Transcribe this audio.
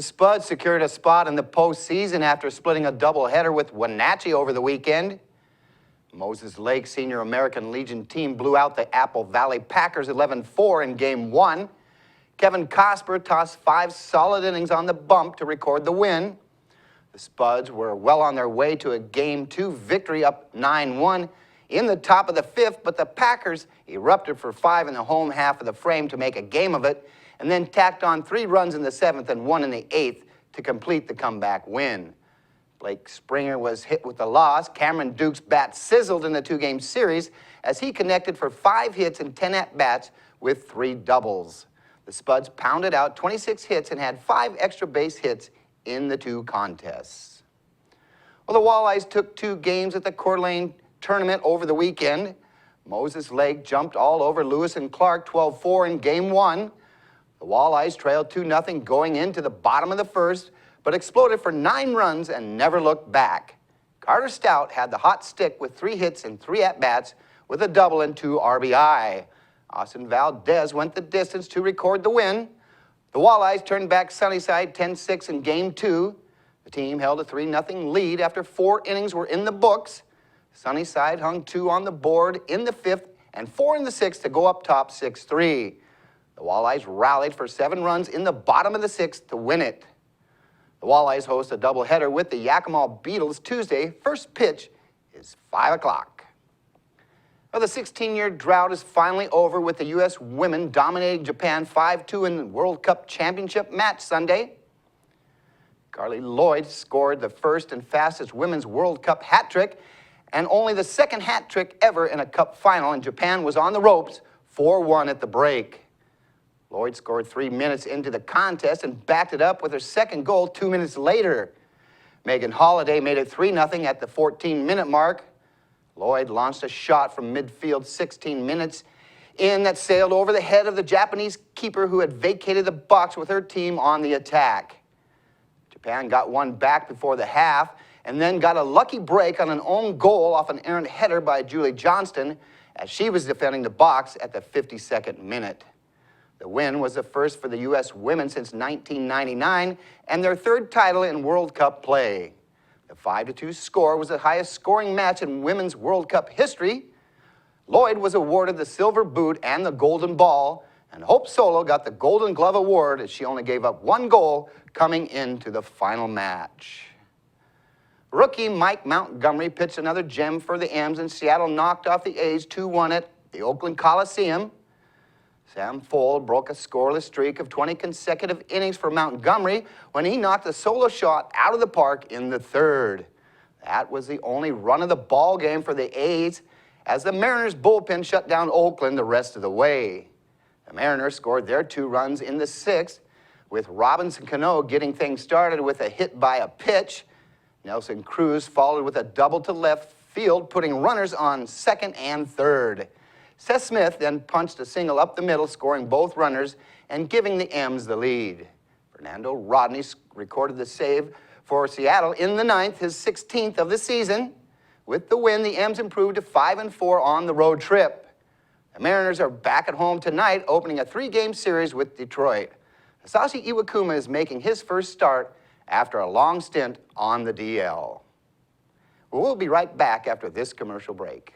The Spuds secured a spot in the postseason after splitting a doubleheader with Wenatchee over the weekend. Moses Lake Senior American Legion team blew out the Apple Valley Packers 11-4 in Game 1. Kevin Cosper tossed 5 solid innings on the bump to record the win. The Spuds were well on their way to a Game 2 victory, up 9-1 in the top of the 5th, but the Packers erupted for 5 in the home half of the frame to make a game of it, and then tacked on 3 runs in the 7th and 1 in the 8th to complete the comeback win. Blake Springer was hit with the loss. Cameron Duke's bat sizzled in the 2-game series as he connected for 5 hits and 10 at-bats with 3 doubles. The Spuds pounded out 26 hits and had 5 extra base hits in the 2 contests. Well, the Walleyes took 2 games at the Coeur d'Alene tournament over the weekend. Moses Lake jumped all over Lewis and Clark 12-4 in Game 1. The Walleyes trailed 2-0 going into the bottom of the 1st, but exploded for 9 runs and never looked back. Carter Stout had the hot stick with 3 hits and 3 at-bats with a double and 2 RBI. Austin Valdez went the distance to record the win. The Walleyes turned back Sunnyside 10-6 in Game 2. The team held a 3-0 lead after 4 innings were in the books. Sunnyside hung 2 on the board in the 5th and 4 in the 6th to go up top 6-3. The Walleyes rallied for 7 runs in the bottom of the 6th to win it. The Walleyes host a doubleheader with the Yakima Beetles Tuesday. First pitch is 5 o'clock. Well, the 16-year drought is finally over with the U.S. women dominating Japan 5-2 in the World Cup Championship match Sunday. Carly Lloyd scored the first and fastest women's World Cup hat trick and only the 2nd hat trick ever in a cup final, and Japan was on the ropes 4-1 at the break. Lloyd scored 3 minutes into the contest and backed it up with her 2nd goal 2 minutes later. Megan Holliday made it 3-0 at the 14-minute mark. Lloyd launched a shot from midfield 16 minutes in that sailed over the head of the Japanese keeper who had vacated the box with her team on the attack. Japan got one back before the half and then got a lucky break on an own goal off an errant header by Julie Johnston as she was defending the box at the 52nd minute. The win was the first for the U.S. women since 1999 and their 3rd title in World Cup play. The 5-2 score was the highest scoring match in women's World Cup history. Lloyd was awarded the Silver Boot and the Golden Ball, and Hope Solo got the Golden Glove Award as she only gave up 1 goal coming into the final match. Rookie Mike Montgomery pitched another gem for the M's, and Seattle knocked off the A's 2-1 at the Oakland Coliseum. Sam Fuld broke a scoreless streak of 20 consecutive innings for Montgomery when he knocked a solo shot out of the park in the 3rd. That was the only run of the ball game for the A's as the Mariners bullpen shut down Oakland the rest of the way. The Mariners scored their 2 runs in the 6th, with Robinson Cano getting things started with a hit by a pitch. Nelson Cruz followed with a double to left field, putting runners on 2nd and 3rd. Seth Smith then punched a single up the middle, scoring both runners and giving the M's the lead. Fernando Rodney recorded the save for Seattle in the 9th, his 16th of the season. With the win, the M's improved to 5-4 on the road trip. The Mariners are back at home tonight, opening a 3-game series with Detroit. Hisashi Iwakuma is making his first start after a long stint on the DL. We'll be right back after this commercial break.